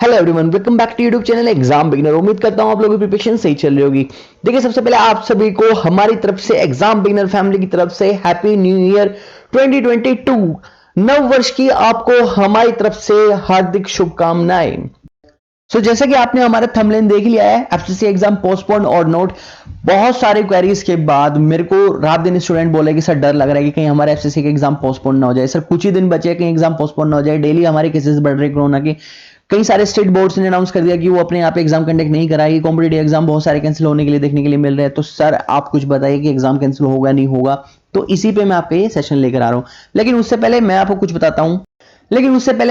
Hello everyone, welcome back to YouTube channel exam beginner. उम्मीद करता हूं आप लोगों की प्रिपरेशन सही चल रही होगी। देखिए, सबसे पहले आप सभी को हमारी तरफ से, एग्जाम बिगिनर फैमिली की तरफ से हैप्पी न्यू ईयर 2022 नव वर्ष की आपको हमारी तरफ से हार्दिक शुभकामनाएं। जैसा कि आपने हमारा थंबनेल देख लिया है, एफसीसी एग्जाम पोस्टपोन और नोट। बहुत सारे क्वेरीज के बाद मेरे को रात दिन स्टूडेंट बोले कि सर डर लग रहा है कि कहीं हमारे एफसीसी के एग्जाम पोस्टपोन ना हो जाए। सर कुछ ही दिन बचे, कहीं एग्जाम पोस्टपोन ना हो जाए। डेली हमारे केसेस बढ़ रहे कोरोना के। कई सारे स्टेट बोर्ड्स ने अनाउंस कर दिया कि वो अपने यहाँ पे एग्जाम कंडक्ट नहीं कराएगी। कॉम्पिटेटिव एग्जाम बहुत सारे कैंसिल होने के लिए देखने के लिए मिल रहे हैं। तो सर आप कुछ बताइए कि एग्जाम कैंसिल होगा नहीं होगा। तो इसी पे मैं आपके ये सेशन लेकर आ रहा हूँ। लेकिन उससे पहले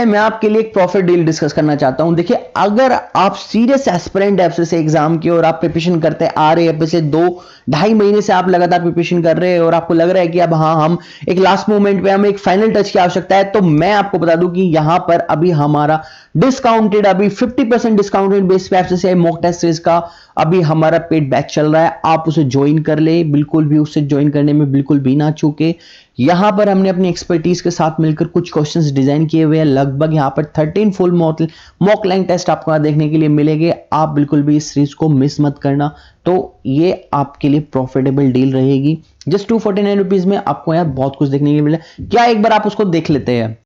मैं आपके लिए एक प्रॉफिट डील डिस्कस करना चाहता हूं। देखिए, अगर आप सीरियस एस्पिरेंट एफसीसी एग्जाम की और आप प्रिपरेशन करते आ रहे हैं, पिछले 2-2.5 महीने से आप लगातार प्रिपरेशन कर रहे हैं और आपको लग रहा है कि अब हाँ, हम एक लास्ट मोमेंट पे हमें एक फाइनल टच की आवश्यकता है, तो मैं आपको बता दूं कि यहां पर अभी हमारा डिस्काउंटेड, अभी 50% डिस्काउंटेड बेस पे एफसीसी मॉक टेस्ट सीरीज का अभी हमारा पेड बैच चल रहा है। आप उसे ज्वाइन कर ले, बिल्कुल भी उससे ज्वाइन करने में बिल्कुल भी ना चूके। यहां पर हमने अपनी एक्सपर्टीज के साथ मिलकर कुछ क्वेश्चंस डिजाइन किए हुए हैं। लगभग यहां पर 13 फुल मॉक लैंग टेस्ट आपको देखने के लिए मिलेंगे। आप बिल्कुल भी इस सीरीज को मिस मत करना। तो ये आपके लिए प्रॉफिटेबल डील रहेगी। जस्ट 249 रुपीज में आपको यहाँ बहुत कुछ देखने के लिए मिले। क्या एक बार आप उसको देख लेते हैं।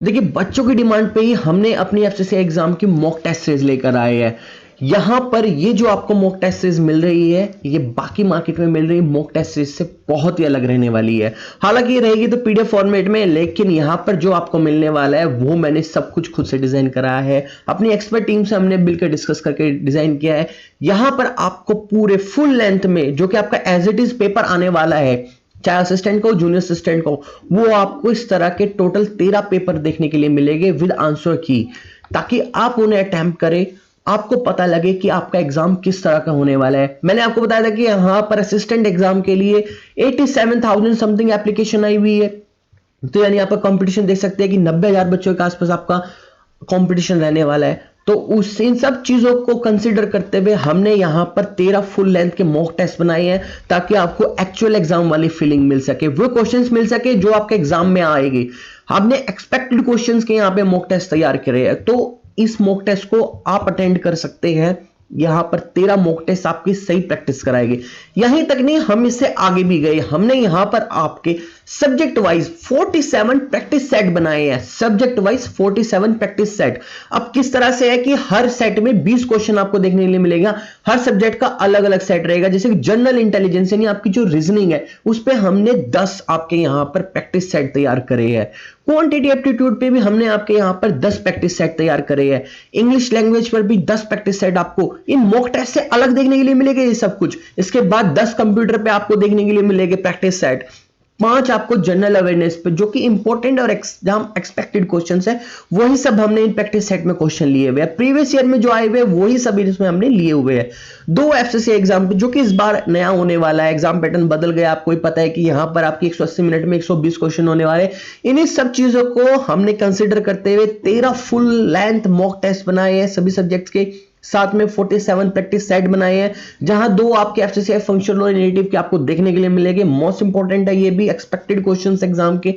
देखिए, बच्चों की डिमांड पे ही हमने अपनी एफसीसी एग्जाम की मॉक टेस्ट सीरीज लेकर आए हैं। यहां पर ये जो आपको मॉक टेस्ट सीरीज मिल रही है, ये बाकी मार्केट में मिल रही मॉक टेस्ट सीरीज से बहुत ही अलग रहने वाली है। हालांकि ये रहेगी तो पीडीएफ फॉर्मेट में, लेकिन यहां पर जो आपको मिलने वाला है वो मैंने सब कुछ खुद से डिजाइन करा है। अपनी एक्सपर्ट टीम से हमने मिलकर डिस्कस करके डिजाइन किया है। यहां पर आपको पूरे फुल लेंथ में, जो कि आपका एज इट इज पेपर आने वाला है, चाहे असिस्टेंट को, जूनियर असिस्टेंट को, वो आपको इस तरह के टोटल 13 पेपर देखने के लिए मिलेंगे विद आंसर की, ताकि आप उन्हें अटेम्प्ट करें। आपको पता लगे कि आपका एग्जाम किस तरह का होने वाला है। मैंने आपको बताया था कि यहां पर असिस्टेंट एग्जाम के लिए 87,000 समथिंग एप्लीकेशन आई हुई है। तो यानी आप कंपटीशन देख सकते हैं कि 90,000 बच्चों के आसपास आपका कंपटीशन रहने वाला है। तो उस इन सब चीजों को कंसीडर करते हुए हमने यहां पर 13 फुल लेंथ के मॉक टेस्ट बनाए हैं, ताकि आपको एक्चुअल एग्जाम वाली फीलिंग मिल सके, वो क्वेश्चंस मिल सके जो आपके एग्जाम में आएगी। हमने एक्सपेक्टेड क्वेश्चंस के यहां पे मॉक टेस्ट तैयार करे हैं। तो इस मॉक टेस्ट को आप अटेंड कर सकते हैं। यहां पर 13 मॉक टेस्ट आपकी सही प्रैक्टिस कराएगी। यहीं तक नहीं, हम इससे आगे भी गए। हमने यहां पर आपके सब्जेक्ट वाइज 47 प्रैक्टिस सेट बनाए हैं। Subject wise 47 practice set. अब किस तरह से है कि हर सेट में 20 क्वेश्चन आपको देखने के लिए मिलेगा। हर सब्जेक्ट का अलग अलग सेट रहेगा। जैसे कि जनरल इंटेलिजेंस यानी आपकी जो रीजनिंग है, उस पर हमने 10 आपके यहां पर प्रैक्टिस सेट तैयार करे हैं। क्वांटिटी एप्टीट्यूड पे भी हमने आपके यहां पर 10 प्रैक्टिस सेट तैयार करे हैं। इंग्लिश लैंग्वेज पर भी 10 प्रैक्टिस सेट आपको इन मॉक टेस्ट से अलग देखने के लिए मिलेंगे। ये सब कुछ इसके बाद 10 कंप्यूटर पे आपको देखने के लिए मिलेंगे प्रैक्टिस सेट। 5 आपको जनरल अवेयरनेस पे, जो कि इंपॉर्टेंट और एग्जाम एक्सपेक्टेड क्वेश्चंस है, वही सब हमने इन प्रैक्टिस सेट में क्वेश्चन लिए हुए हैं। प्रीवियस ईयर में जो आए हुए वही सब इसमें हमने लिए हुए हैं। 2 एफसीसी एग्जाम पे, जो कि इस बार नया होने वाला है, एग्जाम पैटर्न बदल गया। आपको ही पता है कि यहां पर आपकी 180 मिनट में 120 क्वेश्चन होने वाले। इन्हीं सब चीजों को हमने कंसिडर करते हुए 13 फुल लेंथ मॉक टेस्ट बनाए हैं सभी सब्जेक्ट्स के। साथ में 47 प्रैक्टिस सेट बनाए हैं, जहां 2 आपके एफसीसी फंक्शनल और नेटिव के आपको देखने के लिए मिलेंगे। मोस्ट इंपॉर्टेंट है ये भी, एक्सपेक्टेड क्वेश्चंस एग्जाम के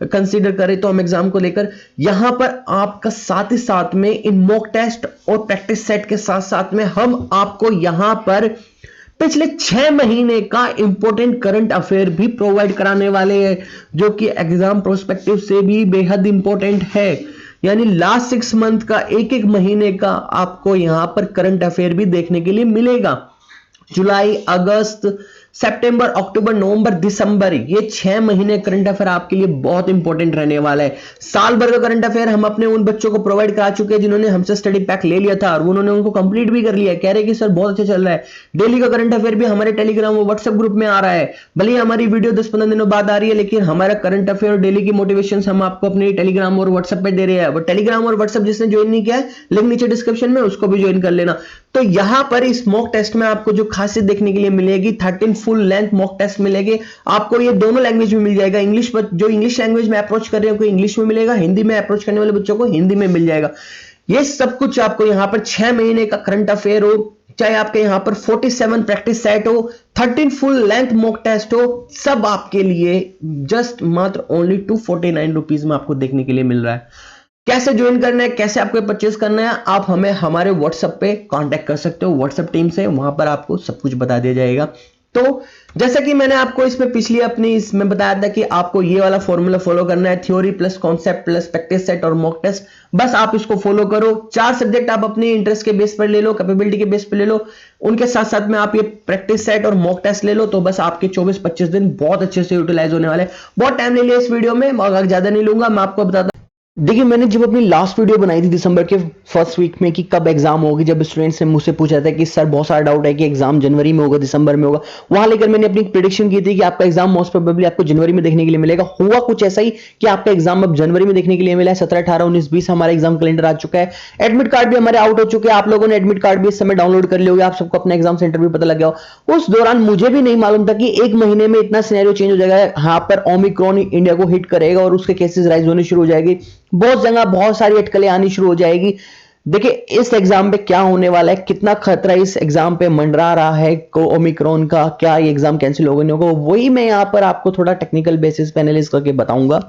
कंसीडर करें तो हम एग्जाम को लेकर यहां पर आपका साथ ही साथ में इन मॉक टेस्ट और प्रैक्टिस सेट के साथ साथ में हम आपको यहां पर पिछले 6 महीने का इंपॉर्टेंट करंट अफेयर भी प्रोवाइड कराने वाले हैं, जो कि एग्जाम प्रोस्पेक्टिव से भी बेहद इंपॉर्टेंट है। यानी लास्ट 6 मंथ का, एक एक महीने का आपको यहां पर करंट अफेयर भी देखने के लिए मिलेगा। जुलाई, अगस्त, सितंबर, अक्टूबर, नवंबर, दिसंबर, ये 6 महीने करंट अफेयर आपके लिए बहुत इंपॉर्टेंट रहने वाला है। साल भर का करंट अफेयर हम अपने उन बच्चों को प्रोवाइड करा चुके हैं जिन्होंने हमसे स्टडी पैक ले लिया था, और उन्होंने उनको कंप्लीट भी कर लिया। कह रहे कि सर बहुत अच्छा चल रहा है। डेली का करंट अफेयर भी हमारे टेलीग्राम और व्हाट्सएप ग्रुप में आ रहा है। भले ही हमारी वीडियो 10-15 दिनों बाद आ रही है, लेकिन हमारा करंट अफेयर और डेली की मोटिवेशन हम आपको अपने टेलीग्राम और व्हाट्सएप पे दे रहे हैं। वो टेलीग्राम और व्हाट्सएप जिसने ज्वाइन नहीं किया है, लिंक नीचे डिस्क्रिप्शन में, उसको भी ज्वाइन कर लेना। तो यहां पर इस मॉक टेस्ट में आपको जो खासियत देखने के लिए मिलेगी, 13 फुल लेंथ मॉक टेस्ट मिलेंगे आपको। ये दोनों लैंग्वेज में मिल जाएगा। इंग्लिश, जो इंग्लिश लैंग्वेज में अप्रोच कर रहे हैं, कोई इंग्लिश में मिलेगा, हिंदी में अप्रोच करने वाले बच्चों को हिंदी में मिल जाएगा। ये सब कुछ आपको यहां पर 6 महीने का करंट अफेयर हो, चाहे आपके यहां पर 47 प्रैक्टिस सेट हो, 13 फुल लेंथ मॉक टेस्ट हो, सब आपके लिए जस्ट मात्र ओनली 249 रुपीज में आपको देखने के लिए मिल रहा है। कैसे ज्वाइन करना है, कैसे आपको परचेस करना है, आप हमें हमारे व्हाट्सएप पे कांटेक्ट कर सकते हो, व्हाट्सएप टीम से, वहां पर आपको सब कुछ बता दिया जाएगा। तो जैसा कि मैंने आपको इसमें पिछली अपनी इसमें बताया था कि आपको ये वाला फॉर्मूला फॉलो करना है, theory plus concept plus practice set और मॉक टेस्ट, बस आप इसको फॉलो करो। 4 सब्जेक्ट आप अपने इंटरेस्ट के बेस पर ले लो, कैपेबिलिटी के बेस पर ले लो, उनके साथ साथ में आप ये प्रैक्टिस सेट और मॉक टेस्ट ले लो, तो बस आपके 24-25 दिन बहुत अच्छे से यूटिलाइज होने वाले। बहुत टाइम ले लिया इस वीडियो में, मगर ज्यादा नहीं लूंगा, मैं आपको बताता। देखिए, मैंने जब अपनी लास्ट वीडियो बनाई थी दिसंबर के फर्स्ट वीक में कि कब एग्जाम होगी, जब स्टूडेंट्स ने मुझसे पूछा था कि सर बहुत सारा डाउट है कि एग्जाम जनवरी में होगा दिसंबर में होगा, वहां लेकर मैंने अपनी प्रिडिक्शन की थी कि आपका एग्जाम मोस्ट प्रोबेबली आपको जनवरी में देखने के लिए मिलेगा। हुआ कुछ ऐसा ही कि आपका एग्जाम अब जनवरी में देखने के लिए मिला है। 17, 18, 19, 20 हमारा एग्जाम कैलेंडर आ चुका है। एडमिट कार्ड भी हमारे आउट हो चुके हैं। आप लोगों ने एडमिट कार्ड भी इस समय डाउनलोड कर लिया, आप सबको अपना एग्जाम सेंटर भी पता लग गया हो। उस दौरान मुझे भी नहीं मालूम था कि एक महीने में इतना सिनेरियो चेंज हो जाएगा, यहाँ पर ओमिक्रॉन इंडिया को हिट करेगा और उसके केसेस राइज होने शुरू हो जाएगी, बहुत जगह बहुत सारी अटकलें आनी शुरू हो जाएगी। देखिए, इस एग्जाम पे क्या होने वाला है, कितना खतरा इस एग्जाम पे मंडरा रहा है को ओमिक्रॉन का, क्या ये एग्जाम कैंसिल होगा नहीं होगा, वही मैं यहाँ पर आपको थोड़ा टेक्निकल बेसिस पे एनालिसिस करके बताऊंगा।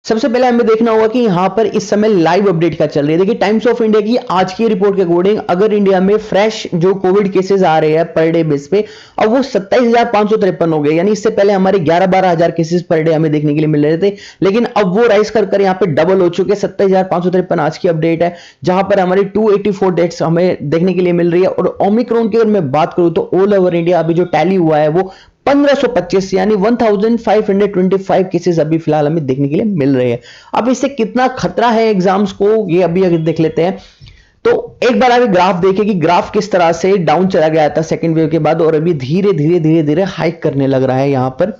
सबसे पहले हमें देखना होगा कि यहां पर इस समय लाइव अपडेट क्या चल रही है। देखिए, टाइम्स ऑफ इंडिया की आज की रिपोर्ट के अकॉर्डिंग अगर इंडिया में फ्रेश जो कोविड केसेस आ रहे हैं पर डे बेस पे, अब वो 27,553 हो गए। यानी इससे पहले हमारे 11-12 हजार केसेस पर डे हमें देखने के लिए मिल रहे थे, लेकिन अब वो राइज कर यहाँ पे डबल हो चुके हैं। 27,553 आज की अपडेट है, जहां पर हमारी 284 डेथ्स हमें देखने के लिए मिल रही है। और ओमिक्रॉन की अगर मैं बात करूं तो ऑल ओवर इंडिया अभी जो टैली हुआ है वो 1525 यानी 1525 केसेस अभी फिलहाल हमें देखने के लिए मिल रहे हैं। अब इससे कितना खतरा है एग्जाम्स को, ये अभी अगर देख लेते हैं। तो एक बार अभी ग्राफ देखें कि ग्राफ किस तरह से डाउन चला गया था सेकेंड वेव के बाद, और अभी धीरे धीरे धीरे धीरे हाइक करने लग रहा है यहां पर।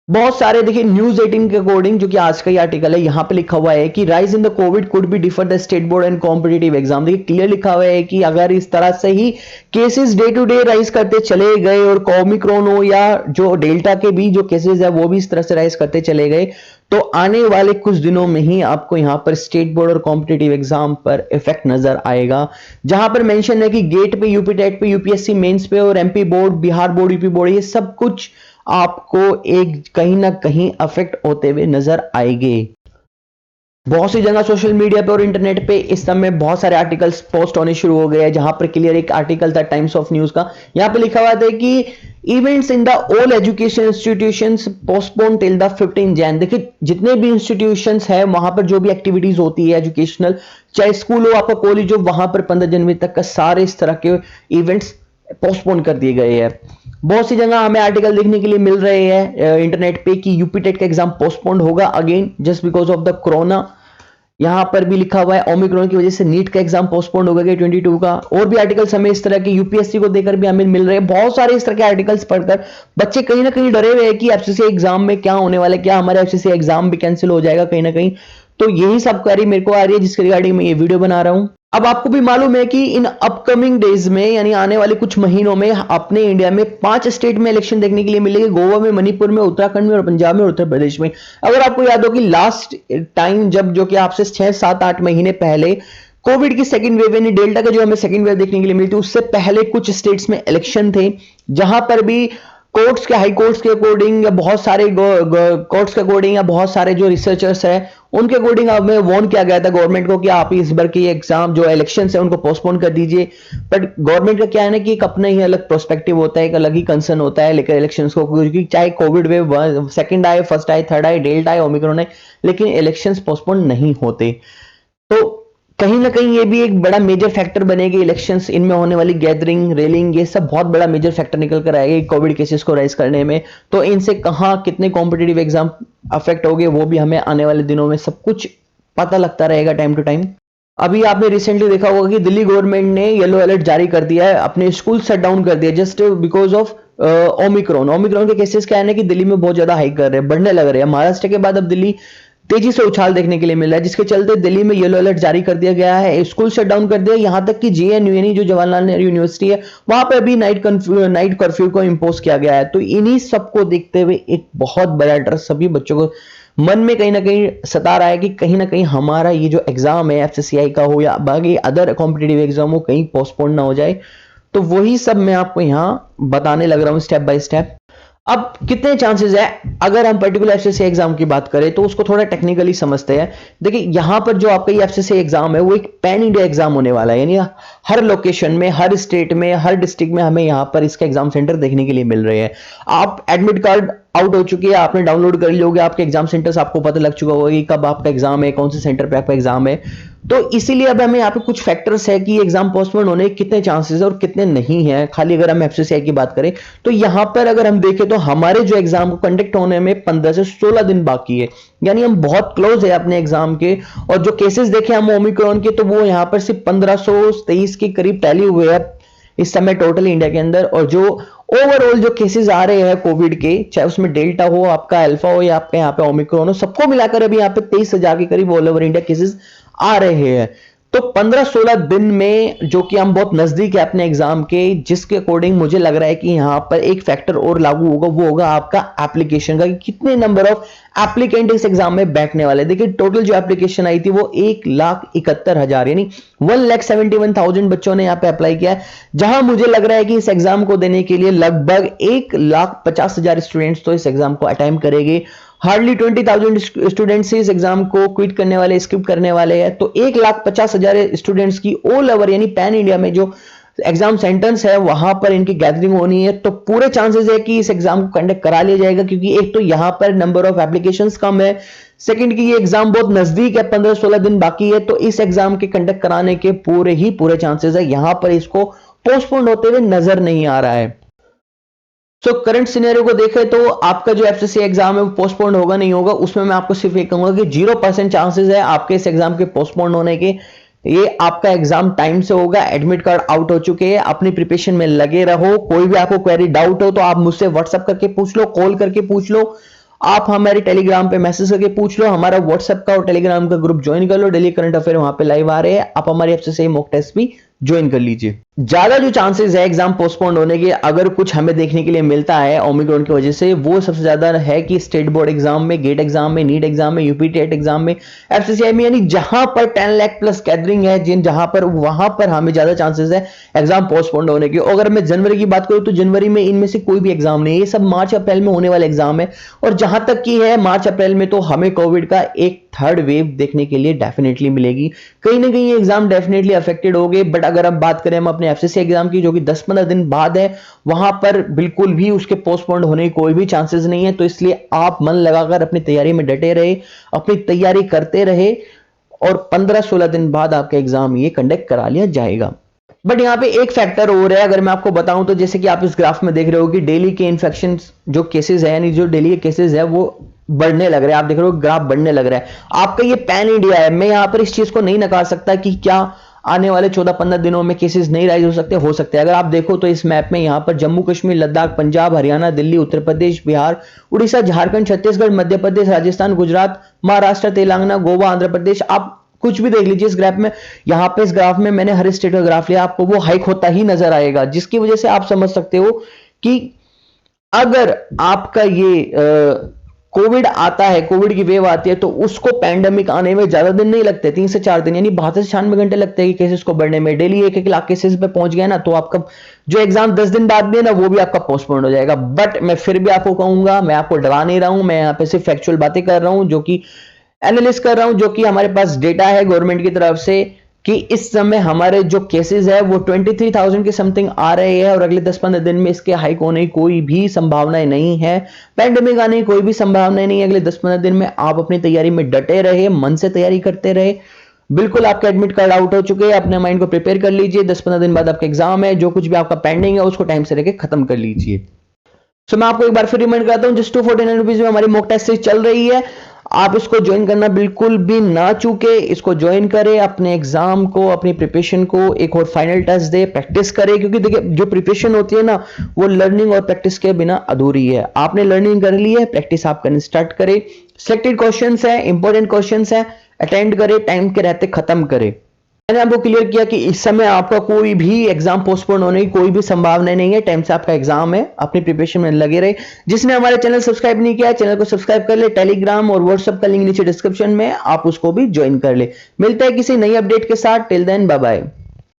बहुत सारे देखिए, न्यूज 18 के अकॉर्डिंग जो कि आज का ही आर्टिकल है, यहां पे लिखा हुआ है कि rise in the covid could be defer the state board and competitive exam. देखिए, क्लियर लिखा हुआ है कि अगर इस तरह से ही cases day to day rise करते चले गए और ओमिक्रॉन हो या जो डेल्टा के भी जो केसेस है वो भी इस तरह से राइज करते चले गए, तो आने वाले कुछ दिनों में ही आपको यहां पर स्टेट बोर्ड और कॉम्पिटिटिव एग्जाम पर इफेक्ट नजर आएगा। जहां पर मेंशन है कि गेट पे, यूपी टेट पे, यूपीएससी मेंस पे और MP board, Bihar board, UP board, ये सब कुछ आपको एक कहीं ना कहीं अफेक्ट होते हुए नजर आएंगे। बहुत सी जगह सोशल मीडिया पे और इंटरनेट पे इस समय बहुत सारे आर्टिकल्स पोस्ट होने शुरू हो गए हैं, जहां पर क्लियर एक आर्टिकल था टाइम्स ऑफ न्यूज का, यहां पे लिखा हुआ था कि events in the all education institutions postpone till the 15 Jain. देखिए, जितने भी इंस्टीट्यूशंस है वहां पर जो भी एक्टिविटीज होती है एजुकेशनल, चाहे स्कूल हो, आपका कॉलेज हो, वहां पर 15 जनवरी तक का सारे इस तरह के इवेंट्स पोस्टपोन कर दिए गए हैं। बहुत सी जगह हमें आर्टिकल देखने के लिए मिल रहे हैं इंटरनेट पे कि यूपी टेट का एग्जाम पोस्टपोन्ड होगा again just because of the corona. यहां पर भी लिखा हुआ है ओमिक्रॉन की वजह से नीट का एग्जाम पोस्टपोन्ड हो गया 22 का। और भी आर्टिकल्स हमें इस तरह के यूपीएससी को देकर भी हमें मिल रहे हैं। बहुत सारे इस तरह के आर्टिकल्स पढ़कर बच्चे कहीं ना कहीं डरे हुए हैं कि एफसीसी एग्जाम में क्या होने वाला है, क्या हमारा एफसीसी एग्जाम भी कैंसिल हो जाएगा कहीं ना कहीं। तो यही सब क्वेरी मेरे को आ रही है जिसके रिगार्डिंग मैं ये वीडियो बना रहा हूं। अब आपको भी मालूम है कि इन अपकमिंग डेज में यानी आने वाले कुछ महीनों में अपने इंडिया में 5 स्टेट में इलेक्शन देखने के लिए मिलेंगे, गोवा में, मणिपुर में, उत्तराखंड में और पंजाब में और उत्तर प्रदेश में। अगर आपको याद हो कि लास्ट टाइम जब जो कि आपसे 6, 7, 8 महीने पहले कोविड की सेकंड वेव यानी डेल्टा का जो हमें सेकंड वेव देखने के लिए मिली थी, उससे पहले कुछ स्टेट्स में इलेक्शन थे, जहां पर भी कोर्ट्स के, हाई कोर्ट्स के अकॉर्डिंग या बहुत सारे कोर्ट्स के अकॉर्डिंग या बहुत सारे जो रिसर्चर्स हैं उनके अकॉर्डिंग हमें वार्न किया गया था गवर्नमेंट को कि आप इस बार की एग्जाम जो इलेक्शन है उनको पोस्टपोन कर दीजिए। बट गवर्नमेंट का क्या है ना कि एक अपना ही अलग प्रोस्पेक्टिव होता है, एक अलग ही कंसर्न होता है लेकर इलेक्शन को, क्योंकि चाहे कोविड वेव सेकंड आए, फर्स्ट आए, थर्ड आए, डेल्टा आए, ओमिक्रॉन आए, लेकिन इलेक्शन पोस्टपोन नहीं होते। तो कहीं ना कहीं ये भी एक बड़ा मेजर फैक्टर बनेगी इलेक्शंस, इनमें होने वाली गैदरिंग, रेलिंग, ये सब बहुत बड़ा मेजर फैक्टर निकल कर आएगा कोविड केसेस को राइज करने में। तो इनसे कहां कितने कॉम्पिटिटिव एग्जाम अफेक्ट हो गए वो भी हमें आने वाले दिनों में सब कुछ पता लगता रहेगा टाइम टू टाइम। अभी आपने रिसेंटली देखा होगा कि दिल्ली गवर्नमेंट ने येलो अलर्ट जारी कर दिया है, अपने स्कूल शट डाउन कर दिया जस्ट बिकॉज ऑफ ओमिक्रॉन के केसेस क्या है ना कि दिल्ली में बहुत ज्यादा हाइक कर रहे हैं, बढ़ने लग रहे हैं। महाराष्ट्र के बाद अब दिल्ली तेजी से उछाल देखने के लिए मिल रहा है, जिसके चलते दिल्ली में येलो अलर्ट जारी कर दिया गया है, स्कूल शट डाउन कर दिया। यहां तक कि जेएनयू यानी जो जवाहरलाल नेहरू यूनिवर्सिटी है वहां पर भी नाइट कर्फ्यू को इंपोज किया गया है। तो इन्हीं सबको देखते हुए एक बहुत बड़ा डर सभी बच्चों को मन में कहीं ना कहीं सता रहा है कि कहीं ना कहीं हमारा ये जो एग्जाम है एफसीसीआई का हो या बाकी अदर कॉम्पिटिटिव एग्जाम हो कहीं पोस्टपोन ना हो जाए। तो वही सब मैं आपको यहां बताने लग रहा हूं स्टेप बाय स्टेप। अब कितने चांसेस है, अगर हम पर्टिकुलर एफसीसी एग्जाम की बात करें तो उसको थोड़ा टेक्निकली समझते हैं। देखिए यहां पर जो आपका ये एफसीसी एग्जाम है वो एक पैन इंडिया एग्जाम होने वाला है, यानी हर लोकेशन में, हर स्टेट में, हर डिस्ट्रिक्ट में हमें यहां पर इसका एग्जाम सेंटर देखने के लिए मिल रहे हैं। आप एडमिट कार्ड आउट हो चुकी है, आपने डाउनलोड कर लिया होगा, आपके एग्जाम सेंटर्स आपको पता लग चुका होगा कि कब आपका एग्जाम है, कौन से सेंटर पे आपका एग्जाम है। तो इसीलिए अब हमें यहाँ पे कुछ फैक्टर्स है कि एग्जाम पोस्टपोन होने के कितने चांसेस है और कितने नहीं है। खाली अगर हम एफसीसीआई की बात करें तो यहां पर अगर हम देखें तो हमारे जो एग्जाम को कंडक्ट होने में 15 से 16 दिन बाकी है, यानी हम बहुत क्लोज है अपने एग्जाम के। और जो केसेस देखे हम ओमिक्रॉन के, तो वो यहां पर सिर्फ 1523 के करीब टैली हुए हैं इस समय टोटल इंडिया के अंदर। और जो ओवरऑल जो केसेस आ रहे हैं कोविड के, चाहे उसमें डेल्टा हो, आपका अल्फा हो या आपके यहाँ पे ओमिक्रॉन हो, सबको मिलाकर अभी यहाँ पे 23,000 के करीब ऑल ओवर इंडिया केसेस आ रहे हैं। तो 15-16 दिन में, जो कि हम बहुत नजदीक है अपने एग्जाम के, जिसके अकॉर्डिंग मुझे लग रहा है कि यहां पर एक फैक्टर और लागू होगा, वो होगा आपका एप्लीकेशन का, कि कितने नंबर ऑफ एप्लीकेंट इस एग्जाम में बैठने वाले। देखिए टोटल जो एप्लीकेशन आई थी वो 1,71,000 यानी 1,71,000 बच्चों ने यहाँ पे अप्लाई किया है, जहां मुझे लग रहा है कि इस एग्जाम को देने के लिए लगभग 1,50,000 स्टूडेंट्स तो इस एग्जाम को अटेम्प्ट करेंगे। हार्डली 20,000 स्टूडेंट्स इस एग्जाम को क्विट करने वाले, स्किप करने वाले हैं। तो 1,50,000 स्टूडेंट्स की ऑल ओवर यानी पैन इंडिया में जो एग्जाम सेंटर्स है वहां पर इनकी गैदरिंग होनी है। तो पूरे चांसेस है कि इस एग्जाम को कंडक्ट करा लिया जाएगा, क्योंकि एक तो यहां पर नंबर ऑफ एप्लीकेशंस कम है, सेकंड की ये एग्जाम बहुत नजदीक है, 15-16 दिन बाकी है। तो इस एग्जाम के कंडक्ट कराने के पूरे चांसेस है, यहां पर इसको पोस्टपोन होते हुए नजर नहीं आ रहा है। सो करंट सिनेरियो को देखें तो आपका जो एफसीसी एग्जाम है वो पोस्टपोन होगा नहीं होगा, उसमें मैं आपको सिर्फ ये कहूंगा कि 0% चांसेस है आपके इस एग्जाम के पोस्टपोन होने के। ये आपका एग्जाम टाइम से होगा, एडमिट कार्ड आउट हो चुके हैं, अपनी प्रिपरेशन में लगे रहो। कोई भी आपको क्वेरी डाउट हो तो आप मुझसे व्हाट्सएप करके पूछ लो, कॉल करके पूछ लो, आप हमारे टेलीग्राम पे मैसेज करके पूछ लो। हमारा व्हाट्सएप का और टेलीग्राम का ग्रुप ज्वाइन कर लो, डेली करंट अफेयर वहां पे लाइव आ रहे हैं। आप हमारे एफसीसी मॉक टेस्ट भी ज्वाइन कर लीजिए। ज्यादा जो चांसेस है एग्जाम पोस्टपोन होने के, अगर कुछ हमें देखने के लिए मिलता है ओमिक्रॉन की वजह से, वो सबसे ज्यादा है कि स्टेट बोर्ड एग्जाम में, गेट एग्जाम में, नीट एग्जाम में, यूपी टेट एग्जाम में, एफसीसीआई में, यानी जहां पर 10 लाख प्लस गैदरिंग है, जहां पर वहां पर हमें ज्यादा चांसेस है एग्जाम पोस्टपोन होने की। अगर मैं जनवरी की बात करूं तो जनवरी में इनमें से कोई भी एग्जाम नहीं है, ये सब मार्च अप्रैल में होने वाले एग्जाम है। और जहां तक की है मार्च अप्रैल में, तो हमें कोविड का एक थर्ड वेव देखने के लिए डेफिनेटली मिलेगी, कहीं ना कहीं एग्जाम डेफिनेटली अफेक्टेड हो गए। बट अगर अब बात करें हम अपने एफसीसी एग्जाम की, जो कि 10-15 दिन बाद है, वहां पर बिल्कुल भी उसके पोस्टपोन होने की कोई भी चांसेस नहीं है। तो इसलिए आप मन लगाकर अपनी तैयारी में डटे रहे, अपनी तैयारी करते रहे, और 15-16 दिन बाद आपका एग्जाम ये कंडक्ट करा लिया जाएगा। बट यहाँ पे एक फैक्टर और है, अगर मैं आपको बताऊं तो, जैसे कि आप इस ग्राफ में देख रहे हो कि डेली के इन्फेक्शन जो केसेस है, यानी जो डेली के केसेस है वो बढ़ने लग रहे हैं। आप देख रहे हो ग्राफ बढ़ने लग रहा है। आपका ये पैन इंडिया है, मैं यहाँ पर इस चीज को नहीं नकार सकता कि क्या आने वाले 14-15 दिनों में केसेस नहीं राइज हो सकते हैं। अगर आप देखो तो इस मैप में यहाँ पर जम्मू कश्मीर, लद्दाख, पंजाब, हरियाणा, दिल्ली, उत्तर प्रदेश, बिहार, उड़ीसा, झारखंड, छत्तीसगढ़, मध्य प्रदेश, राजस्थान, गुजरात, महाराष्ट्र, तेलंगाना, गोवा, आंध्र प्रदेश, आप कुछ भी देख लीजिए इस ग्राफ में। यहां पे इस ग्राफ में मैंने हर स्टेट का ग्राफ लिया, आपको वो हाइक होता ही नजर आएगा, जिसकी वजह से आप समझ सकते हो कि अगर आपका ये कोविड आता है, कोविड की वेव आती है, तो उसको पैंडेमिक आने में ज्यादा दिन नहीं लगते, 3 से 4 दिन, यानी 72 से 96 घंटे लगते हैं कि केसेस को बढ़ने में। डेली 1-1 लाख केसेस पे पहुंच गया ना, तो आपका जो एग्जाम 10 दिन बाद भी है ना, वो भी आपका पोस्टपोन हो जाएगा। बट मैं फिर भी आपको कहूंगा, मैं आपको डरा नहीं रहा हूं, मैं यहाँ पे सिर्फ फैक्चुअल बातें कर रहा हूं, जो कि एनालिस कर रहा हूं, जो कि हमारे पास डेटा है गवर्नमेंट की तरफ से, कि इस समय हमारे जो केसेस है वो 23,000 के समथिंग आ रहे हैं, और अगले 10-15 दिन में इसके हाइक होने की कोई भी संभावनाएं नहीं है, पैंडेमिक आने की कोई भी संभावना नहीं है। अगले 10-15 दिन में आप अपनी तैयारी में डटे रहे, मन से तैयारी करते रहे। बिल्कुल आपके एडमिट कार्ड आउट हो चुके हैं, अपने माइंड को प्रिपेयर कर लीजिए, 10-15 दिन बाद आपका एग्जाम है, जो कुछ भी आपका पेंडिंग है उसको टाइम से लेके खत्म कर लीजिए। सो मैं आपको एक बार फिर रिमाइंड कराता हूं, जस्ट 249 रुपीज में हमारी मॉक टेस्ट सीरीज चल रही है, आप इसको ज्वाइन करना बिल्कुल भी ना चूके। इसको ज्वाइन करें, अपने एग्जाम को, अपनी प्रिपरेशन को एक और फाइनल टच दे, प्रैक्टिस करें, क्योंकि देखिए जो प्रिपरेशन होती है ना, वो लर्निंग और प्रैक्टिस के बिना अधूरी है। आपने लर्निंग कर ली है, प्रैक्टिस आप करनी स्टार्ट करें। सिलेक्टेड क्वेश्चंस है, इंपॉर्टेंट क्वेश्चंस है, अटेंड करें, टाइम के रहते खत्म करें। मैंने आपको क्लियर किया कि इस समय आपका कोई भी एग्जाम पोस्टपोन होने की कोई भी संभावना नहीं है, टाइम से आपका एग्जाम है, अपनी प्रिपरेशन में लगे रहे। जिसने हमारे चैनल सब्सक्राइब नहीं किया है, चैनल को सब्सक्राइब कर ले, टेलीग्राम और व्हाट्सएप का लिंक नीचे डिस्क्रिप्शन में, आप उसको भी ज्वाइन कर ले। मिलता है किसी नई अपडेट के साथ, टिल देन बाय बाय।